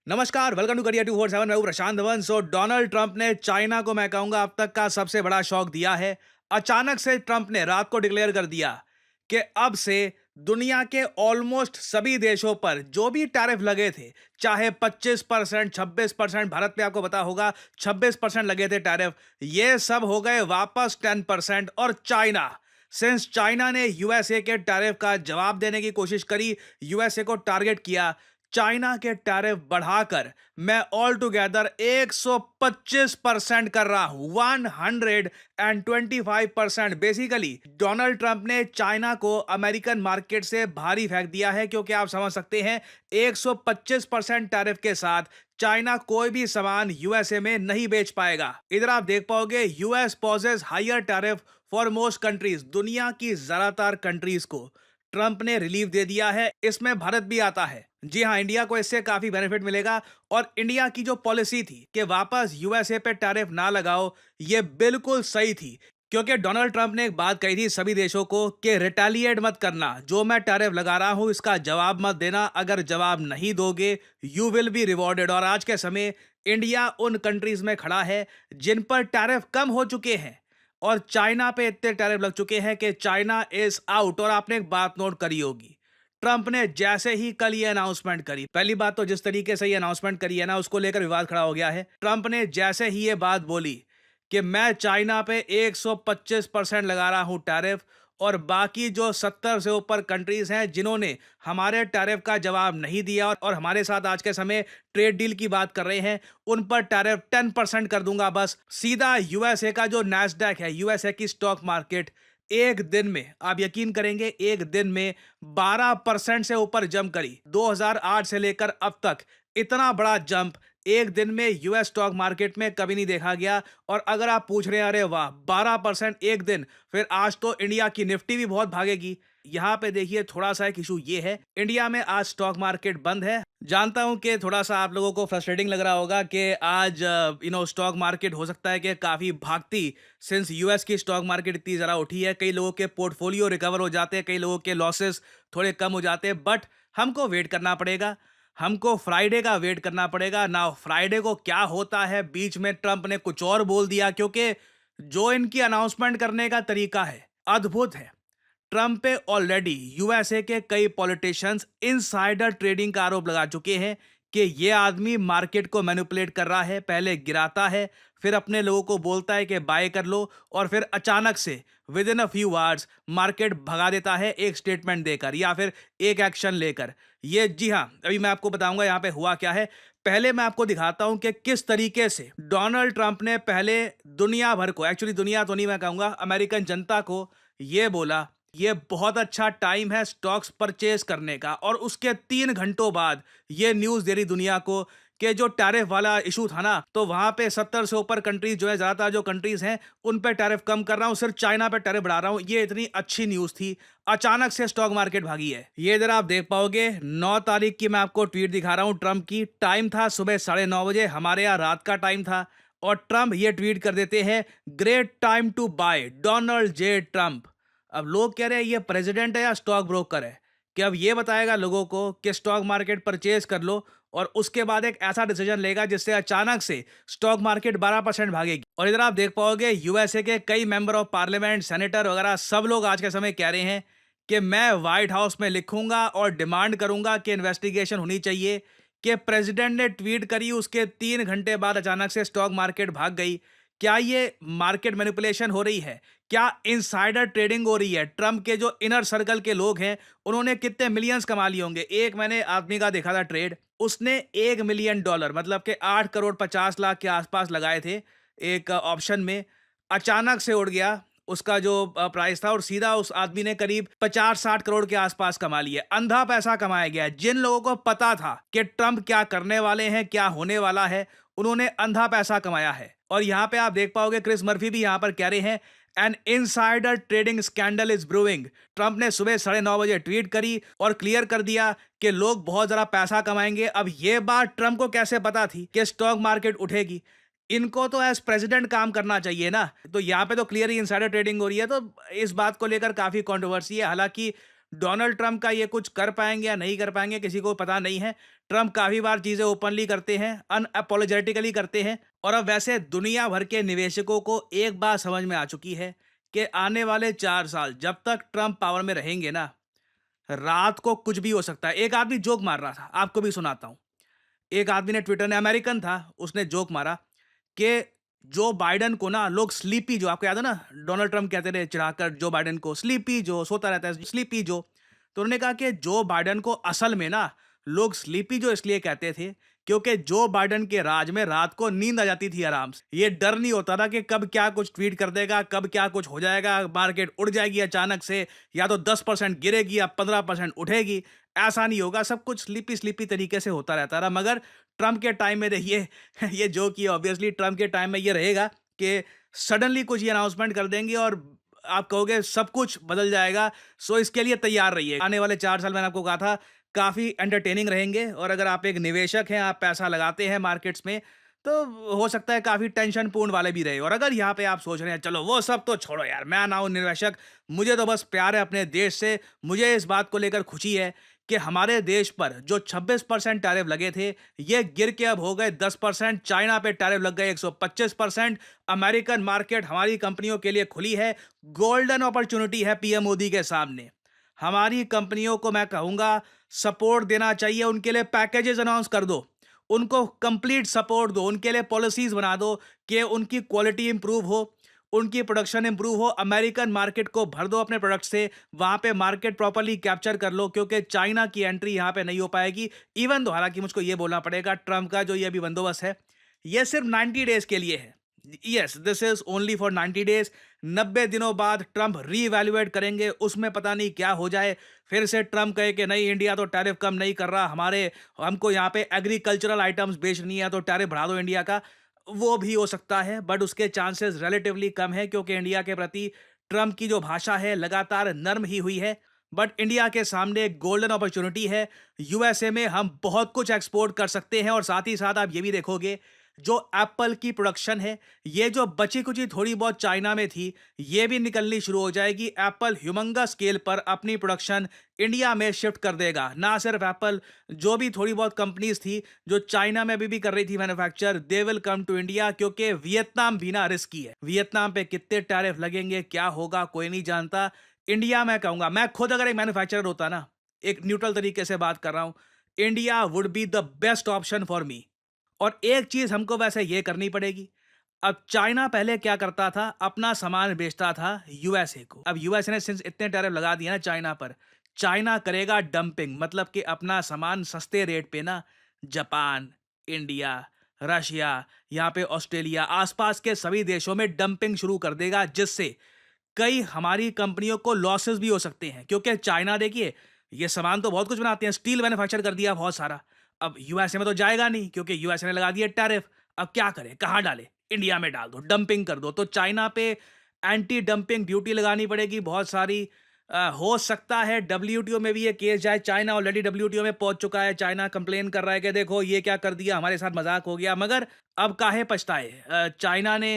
नमस्कार, welcome to career 247। मैं हूं प्रशांत धवन। डोनाल्ड ट्रंप ने चाइना को, मैं कहूंगा, अब तक का सबसे बड़ा शॉक दिया है। अचानक से ट्रंप ने रात को डिक्लेयर कर दिया कि अब से दुनिया के ऑलमोस्ट सभी देशों पर जो भी टैरिफ लगे थे, चाहे 25%, 26%, भारत में आपको पता होगा 26% लगे थे टैरिफ, ये सब हो गए वापस 10%। और चाइना, सिंस चाइना ने यूएसए के टैरिफ का जवाब देने की कोशिश करी, यूएसए को टारगेट किया, चाइना के टैरिफ बढ़ाकर मैं ऑल टुगेदर 125% कर रहा हूं। 125%। बेसिकली डोनाल्ड ट्रंप ने चाइना को अमेरिकन मार्केट से भारी फेंक दिया है, क्योंकि आप समझ सकते हैं 125% टैरिफ के साथ चाइना कोई भी सामान यूएसए में नहीं बेच पाएगा। इधर आप देख पाओगे US poses higher tariff for most countries. दुनिया की ज्यादातर कंट्रीज को ट्रंप ने रिलीफ दे दिया है, इसमें भारत भी आता है। जी हां, इंडिया को इससे काफी बेनिफिट मिलेगा। और इंडिया की जो पॉलिसी थी कि वापस यूएसए पे टैरिफ ना लगाओ, ये बिल्कुल सही थी। क्योंकि डोनाल्ड ट्रंप ने एक बात कही थी सभी देशों को कि रिटेलिएट मत करना, जो मैं टैरिफ लगा रहा हूं इसका जवाब मत देना, अगर जवाब नहीं दोगे यू विल बी रिवॉर्डेड। और आज के समय इंडिया उन कंट्रीज में खड़ा है जिन पर टैरिफ कम हो चुके हैं, और चाइना पे इतने टैरिफ लग चुके हैं कि चाइना इज आउट। और आपने एक बात नोट करी होगी, ट्रंप ने जैसे ही कल ये अनाउंसमेंट करी, पहली बात तो जिस तरीके से ये अनाउंसमेंट करी है ना, उसको लेकर विवाद खड़ा हो गया है। ट्रंप ने जैसे ही ये बात बोली कि मैं चाइना पे 125% लगा रहा हूं टैरिफ, और बाकी जो 70 से ऊपर कंट्रीज हैं जिन्होंने हमारे टैरिफ का जवाब नहीं दिया और हमारे साथ आज के समय ट्रेड डील की बात कर रहे हैं, उन पर टैरिफ 10% कर दूंगा। बस सीधा यूएसए का जो नैस्डैक है, यूएसए की स्टॉक मार्केट, एक दिन में, आप यकीन करेंगे, एक दिन में 12% से ऊपर जंप करी। 2008 से लेकर अब तक इतना बड़ा जंप एक दिन में यूएस स्टॉक मार्केट में कभी नहीं देखा गया। और अगर आप पूछ रहे हैं अरे वाह 12% एक दिन, फिर आज तो इंडिया की निफ्टी भी बहुत भागेगी। यहां पे देखिए थोड़ा सा एक इशू ये है, इंडिया में आज स्टॉक मार्केट बंद है। जानता हूं कि थोड़ा सा आप लोगों को फ्रस्ट्रेटिंग लग रहा होगा कि आज स्टॉक मार्केट हो सकता है कि काफी भागती, सिंस यूएस की स्टॉक मार्केट इतनी जरा उठी है, कई लोगों के पोर्टफोलियो रिकवर हो जाते हैं, कई लोगों के लॉसेस थोड़े कम हो जाते हैं। बट हमको वेट करना पड़ेगा, हमको फ्राइडे का वेट करना पड़ेगा ना। फ्राइडे को क्या होता है, बीच में ट्रंप ने कुछ और बोल दिया, क्योंकि जो इनकी अनाउंसमेंट करने का तरीका है अद्भुत है। ट्रंप पे ऑलरेडी यूएसए के कई पॉलिटिशियंस इनसाइडर ट्रेडिंग का आरोप लगा चुके हैं कि ये आदमी मार्केट को मैनिपुलेट कर रहा है, पहले गिराता है, फिर अपने लोगों को बोलता है कि बाय कर लो, और फिर अचानक से with in a few hours market भगा देता है एक स्टेटमेंट देकर या फिर एक एक्शन लेकर। ये, जी हाँ, अभी मैं आपको बताऊंगा यहाँ पे हुआ क्या है। पहले मैं आपको दिखाता हूं कि किस तरीके से डोनाल्ड ट्रंप ने पहले दुनिया भर को, एक्चुअली दुनिया तो नहीं, मैं कहूंगा अमेरिकन जनता को, ये बोला ये बहुत अच्छा टाइम है स्टॉक्स परचेज करने का। और उसके 3 घंटों बाद ये न्यूज दे रही दुनिया को कि जो टैरिफ वाला इशू था ना, तो वहां पे 70 से ऊपर कंट्रीज जो है, ज्यादातर जो कंट्रीज हैं उन पे टैरिफ कम कर रहा हूं, सिर्फ चाइना पे टैरिफ बढ़ा रहा हूं। ये इतनी अच्छी न्यूज थी, अचानक से स्टॉक मार्केट भागी है। ये इधर आप देख पाओगे 9 तारीख की मैं आपको ट्वीट दिखा रहा हूं ट्रंप की। टाइम था सुबह 9:30 बजे, हमारे यहाँ रात का टाइम था। और ट्रंप ये ट्वीट कर देते हैं, great time to buy, Donald J Trump. अब लोग कह रहे हैं ये प्रेसिडेंट है या स्टॉक ब्रोकर है, कि अब ये बताएगा लोगों को कि स्टॉक मार्केट परचेज कर लो, और उसके बाद एक ऐसा डिसीजन लेगा जिससे अचानक से स्टॉक मार्केट 12% भागेगी। और इधर आप देख पाओगे यूएसए के कई मेंबर ऑफ पार्लियामेंट, सेनेटर वगैरह सब लोग आज के समय कह रहे हैं कि मैं व्हाइट हाउस में लिखूंगा और डिमांड करूंगा कि इन्वेस्टिगेशन होनी चाहिए कि प्रेसिडेंट ने ट्वीट करी, उसके 3 घंटे बाद अचानक से स्टॉक मार्केट भाग गई। क्या ये मार्केट मैनिपुलेशन हो रही है? क्या इनसाइडर ट्रेडिंग हो रही है? ट्रंप के जो इनर सर्कल के लोग हैं उन्होंने कितने मिलियंस कमा लिए होंगे? एक मैंने आदमी का देखा था ट्रेड, उसने $1 मिलियन, मतलब कि 8 करोड़ 50 लाख के आसपास लगाए थे एक ऑप्शन में। अचानक से उड़ गया उसका जो प्राइस था, और सीधा उस आदमी ने करीब 50-60 करोड़ के आसपास कमा लिया। अंधा पैसा कमाया गया है। जिन लोगों को पता था कि ट्रंप क्या करने वाले हैं, क्या होने वाला है, उन्होंने अंधा पैसा कमाया है। और यहां पे आप देख पाओगे क्रिस मर्फी भी यहां पर कह रहे हैं, N insider trading scandal is brewing. Trump ने सुबह 9:30 बजे ट्वीट करी और क्लियर कर दिया कि लोग बहुत जरा पैसा कमाएंगे। अब यह बात ट्रंप को कैसे पता थी कि स्टॉक मार्केट उठेगी? इनको तो एज प्रेसिडेंट काम करना चाहिए ना। तो यहाँ पे तो क्लियर ही इनसाइडर ट्रेडिंग हो रही है, तो इस बात को लेकर काफी कंट्रोवर्सी है। हालांकि डोनाल्ड ट्रंप का ये कुछ कर पाएंगे या नहीं कर पाएंगे किसी को पता नहीं है। ट्रंप काफी बार चीजें ओपनली करते हैं, अनअपोलोजेटिकली करते हैं। और अब वैसे दुनिया भर के निवेशकों को एक बात समझ में आ चुकी है कि आने वाले 4 साल जब तक ट्रंप पावर में रहेंगे ना, रात को कुछ भी हो सकता है। एक आदमी जोक मार रहा था, आपको भी सुनाता हूं। एक आदमी ने ट्विटर ने, अमेरिकन था, उसने जोक मारा कि जो बाइडन को ना लोग स्लीपी जो, आपको याद है ना, डोनाल्ड ट्रंप कहते थे चिढ़ाकर जो बाइडन को, स्लीपी जो, सोता रहता है स्लीपी जो। तो उन्होंने कहा कि जो बाइडन को असल में ना लोग स्लीपी जो इसलिए कहते थे क्योंकि जो बाइडन के राज में रात को नींद आ जाती थी आराम से। ये डर नहीं होता था कि कब क्या कुछ ट्वीट कर देगा, कब क्या कुछ हो जाएगा, मार्केट उड़ जाएगी अचानक से, या तो 10% गिरेगी या 15% उठेगी। ऐसा नहीं होगा, सब कुछ स्लीपी स्लीपी तरीके से होता रहता रहा। मगर ट्रंप के टाइम में देखिए ये जो कि ऑब्वियसली ट्रंप के टाइम में ये रहेगा कि सडनली कुछ ये अनाउंसमेंट कर देंगे और आप कहोगे सब कुछ बदल जाएगा। सो इसके लिए तैयार रहिए। आने वाले 4 साल मैंने आपको कहा था काफ़ी एंटरटेनिंग रहेंगे। और अगर आप एक निवेशक हैं, आप पैसा लगाते हैं मार्केट्स में, तो हो सकता है काफ़ी टेंशन पूर्ण वाले भी रहे। और अगर यहाँ पे आप सोच रहे हैं चलो वो सब तो छोड़ो यार, मैं ना हूँ निवेशक, मुझे तो बस प्यार है अपने देश से, मुझे इस बात को लेकर खुशी है कि हमारे देश पर जो 26% टैरिफ लगे थे, ये गिर के अब हो गए 10%। चाइना पे टैरिफ लग गए 125%। अमेरिकन मार्केट हमारी कंपनियों के लिए खुली है। गोल्डन अपॉर्चुनिटी है पीएम मोदी के सामने। हमारी कंपनियों को मैं कहूंगा सपोर्ट देना चाहिए, उनके लिए पैकेजेस अनाउंस कर दो, उनको कंप्लीट सपोर्ट दो, उनके लिए पॉलिसीज बना दो कि उनकी क्वालिटी इंप्रूव हो, उनकी प्रोडक्शन इंप्रूव हो, अमेरिकन मार्केट को भर दो अपने प्रोडक्ट से, वहां पे मार्केट प्रॉपर्ली कैप्चर कर लो, क्योंकि चाइना की एंट्री यहां पे नहीं हो पाएगी। इवन दो, हालांकि मुझको ये बोलना पड़ेगा, ट्रंप का जो ये अभी बंदोबस्त है ये सिर्फ 90 डेज के लिए है। Yes, this is only for 90 days. 90 दिनों बाद ट्रंप रीवैल्यूएट करेंगे, उसमें पता नहीं क्या हो जाए। फिर से ट्रंप कहे कि नहीं, इंडिया तो टैरिफ कम नहीं कर रहा, हमको यहाँ पे एग्रीकल्चरल आइटम्स बेचनी है तो टैरिफ बढ़ा दो इंडिया का। वो भी हो सकता है, बट उसके चांसेस रिलेटिवली कम है, क्योंकि इंडिया के प्रति ट्रंप की जो भाषा है लगातार नर्म ही हुई है। बट इंडिया के सामने एक गोल्डन अपॉर्चुनिटी है। यूएसए में हम बहुत कुछ एक्सपोर्ट कर सकते हैं। और साथ ही साथ आप ये भी देखोगे, जो एप्पल की प्रोडक्शन है, ये जो बची कुची थोड़ी बहुत चाइना में थी, ये भी निकलनी शुरू हो जाएगी। एप्पल ह्यूमंगस स्केल पर अपनी प्रोडक्शन इंडिया में शिफ्ट कर देगा। ना सिर्फ एप्पल, जो भी थोड़ी बहुत कंपनीज थी जो चाइना में भी कर रही थी manufacture, they will come to India, क्योंकि वियतनाम भी ना रिस्की है। वियतनाम पे कितने टैरिफ लगेंगे, क्या होगा, कोई नहीं जानता। इंडिया, मैं कहूंगा, मैं खुद अगर एक मैन्युफैक्चरर होता ना, एक न्यूट्रल तरीके से बात कर रहा हूं, India would be the best option for me. और एक चीज हमको वैसे ये करनी पड़ेगी। अब चाइना पहले क्या करता था, अपना सामान बेचता था यूएसए को। अब यूएसए ने सिंस इतने टैरिफ लगा दिया ना चाइना पर, चाइना करेगा डंपिंग, मतलब कि अपना सामान सस्ते रेट पे ना जापान, इंडिया, रशिया, यहाँ पे ऑस्ट्रेलिया, आसपास के सभी देशों में डंपिंग शुरू कर देगा, जिससे कई हमारी कंपनियों को लॉसेस भी हो सकते हैं। क्योंकि चाइना देखिए, ये सामान तो बहुत कुछ बनाते हैं, स्टील मैन्युफैक्चर कर दिया बहुत सारा। अब यूएसए में तो जाएगा नहीं, क्योंकि यूएसए ने लगा दिया टैरिफ। अब क्या करें, कहाँ डाले, इंडिया में डाल दो, डंपिंग कर दो। तो चाइना पे एंटी डंपिंग ड्यूटी लगानी पड़ेगी बहुत सारी। हो सकता है डब्ल्यूटीओ में भी ये केस जाए। चाइना ऑलरेडी डब्ल्यूटीओ में पहुंच चुका है। चाइना कंप्लेन कर रहा है कि देखो ये क्या कर दिया, हमारे साथ मजाक हो गया। मगर अब काहे पछताए, चाइना ने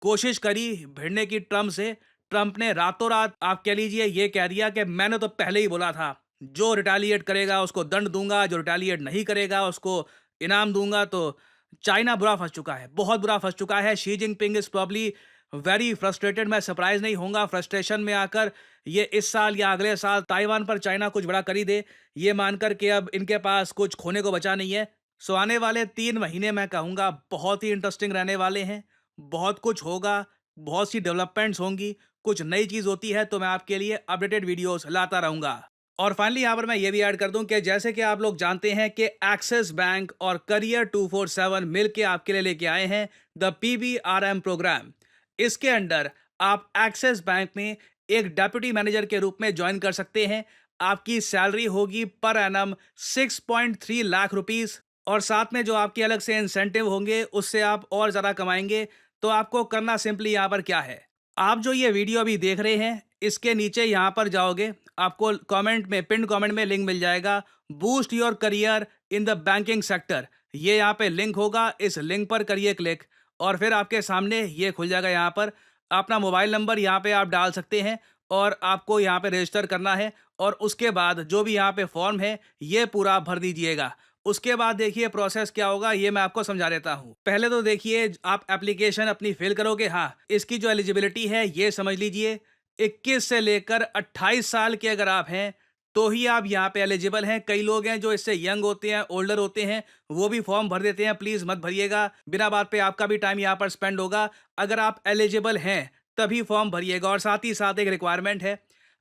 कोशिश करी भिड़ने की ट्रंप से। ट्रंप ने रातों रात, आप कह लीजिए, ये कह दिया कि मैंने तो पहले ही बोला था, जो रिटालिएट करेगा उसको दंड दूंगा, जो रिटालिएट नहीं करेगा उसको इनाम दूंगा। तो चाइना बुरा फंस चुका है, बहुत बुरा फंस चुका है। Xi Jinping is probably very frustrated. मैं सरप्राइज नहीं होऊंगा फ्रस्ट्रेशन में आकर ये इस साल या अगले साल ताइवान पर चाइना कुछ बड़ा कर ही दे, ये मानकर कि अब इनके पास कुछ खोने को बचा नहीं है। सो आने वाले 3 महीने मैं कहूँगा बहुत ही इंटरेस्टिंग रहने वाले हैं। बहुत कुछ होगा, बहुत सी डेवलपमेंट्स होंगी, कुछ नई चीज़ होती है तो मैं आपके लिए अपडेटेड वीडियोस लाता रहूँगा। और फाइनली यहाँ पर मैं ये भी ऐड कर दूं कि जैसे कि आप लोग जानते हैं कि एक्सिस बैंक और करियर 247 मिलके आपके लिए लेके आए हैं द PBRM प्रोग्राम। इसके अंडर आप एक्सिस बैंक में एक डेप्यूटी मैनेजर के रूप में ज्वाइन कर सकते हैं। आपकी सैलरी होगी पर एनम 6.3 लाख रुपीस, और साथ में जो आपके अलग से इंसेंटिव होंगे उससे आप और ज़्यादा कमाएंगे। तो आपको करना सिंपली यहाँ पर क्या है, आप जो ये वीडियो अभी देख रहे हैं, इसके नीचे यहाँ पर जाओगे, आपको कमेंट में, पिन कमेंट में लिंक मिल जाएगा, boost your career in the banking sector. ये यहाँ पे लिंक होगा, इस लिंक पर करिए क्लिक, और फिर आपके सामने ये खुल जाएगा। यहाँ पर अपना मोबाइल नंबर यहाँ पे आप डाल सकते हैं और आपको यहाँ पे रजिस्टर करना है और उसके बाद जो भी यहाँ पे फॉर्म है ये पूरा भर दीजिएगा। उसके बाद देखिए प्रोसेस क्या होगा ये मैं आपको समझा देता हूँ। पहले तो देखिए आप एप्लीकेशन अपनी फिल करोगे। हाँ, इसकी जो एलिजिबिलिटी है ये समझ लीजिए, 21 से लेकर 28 साल के अगर आप हैं तो ही आप यहाँ पे एलिजिबल हैं। कई लोग हैं जो इससे यंग होते हैं, ओल्डर होते हैं, वो भी फॉर्म भर देते हैं। प्लीज मत भरिएगा, बिना बात पे आपका भी टाइम यहाँ पर स्पेंड होगा। अगर आप एलिजिबल हैं तभी फॉर्म भरिएगा। और साथ ही साथ एक रिक्वायरमेंट है,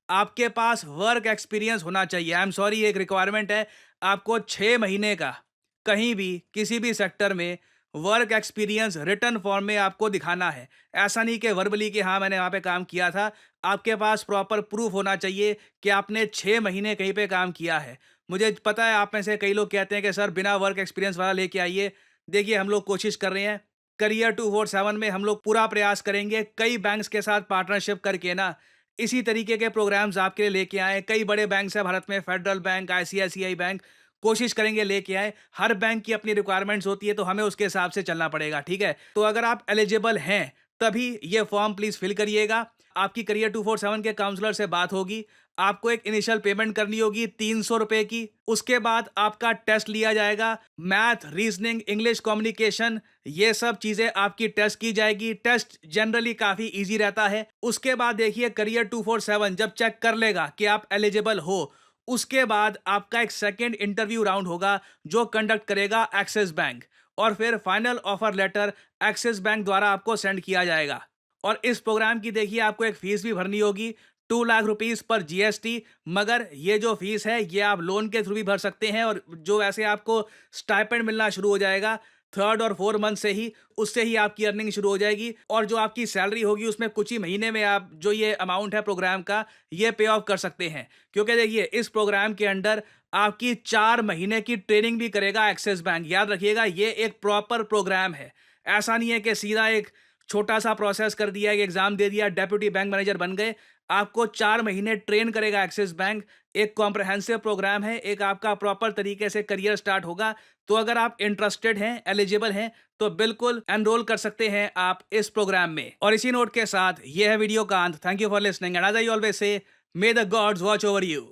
आपके पास वर्क एक्सपीरियंस होना चाहिए। आई एम सॉरी, एक रिक्वायरमेंट है, आपको 6 महीने का कहीं भी किसी भी सेक्टर में वर्क एक्सपीरियंस रिटर्न फॉर्म में आपको दिखाना है। ऐसा नहीं कि वर्बली कि हाँ मैंने वहाँ पे काम किया था। आपके पास प्रॉपर प्रूफ होना चाहिए कि आपने 6 महीने कहीं पे काम किया है। मुझे पता है आप में से कई लोग कहते हैं कि सर बिना वर्क एक्सपीरियंस वाला लेके आइए। देखिए हम लोग कोशिश कर रहे हैं, करियर 247 में हम लोग पूरा प्रयास करेंगे कई बैंक्स के साथ पार्टनरशिप करके ना इसी तरीके के प्रोग्राम्स आपके लिए लेके आए। कई बड़े बैंक है भारत में, फेडरल बैंक, आईसीआईसीआई बैंक, कोशिश करेंगे लेके आए। हर बैंक की अपनी रिक्वायरमेंट्स होती है तो हमें उसके हिसाब से चलना पड़ेगा, ठीक है। तो अगर आप एलिजिबल हैं तभी ये फॉर्म प्लीज फिल करिएगा। आपकी करियर 247 के काउंसलर से बात होगी। आपको एक इनिशियल पेमेंट करनी होगी 300 रुपए की। उसके बाद आपका टेस्ट लिया जाएगा, मैथ, रीजनिंग, इंग्लिश कम्युनिकेशन, ये सब चीजें आपकी टेस्ट की जाएगी। टेस्ट जनरली काफी इजी रहता है। उसके बाद देखिए करियर 247 जब चेक कर लेगा कि आप एलिजिबल हो, उसके बाद आपका एक सेकेंड इंटरव्यू राउंड होगा जो कंडक्ट करेगा एक्सिस बैंक। और फिर final offer letter Axis bank द्वारा आपको सेंड किया जाएगा। और इस प्रोग्राम की देखिए आपको एक फीस भी भरनी होगी, 2 लाख रुपीस पर जीएसटी। मगर ये जो फीस है ये आप लोन के थ्रू भी भर सकते हैं। और जो वैसे आपको स्टाइपेंड मिलना शुरू हो जाएगा 3rd और 4th मंथ से ही, उससे ही आपकी अर्निंग शुरू हो जाएगी। और जो आपकी सैलरी होगी उसमें कुछ ही महीने में आप जो ये अमाउंट है प्रोग्राम का ये पे ऑफ कर सकते हैं। क्योंकि देखिए इस प्रोग्राम के अंडर आपकी 4 महीने की ट्रेनिंग भी करेगा एक्सिस बैंक। याद रखिएगा ये एक प्रॉपर प्रोग्राम है। ऐसा नहीं है कि सीधा एक छोटा सा प्रोसेस कर दिया, एक एग्जाम दे दिया, डेप्यूटी बैंक मैनेजर बन गए। आपको 4 महीने ट्रेन करेगा एक्सिस बैंक। एक कॉम्प्रहेंसिव प्रोग्राम है, एक आपका प्रॉपर तरीके से करियर स्टार्ट होगा। तो अगर आप इंटरेस्टेड हैं, एलिजिबल हैं, तो बिल्कुल एनरोल कर सकते हैं आप इस प्रोग्राम में। और इसी नोट के साथ ये है वीडियो का अंत। Thank you for listening and as I always say, may the gods watch over you.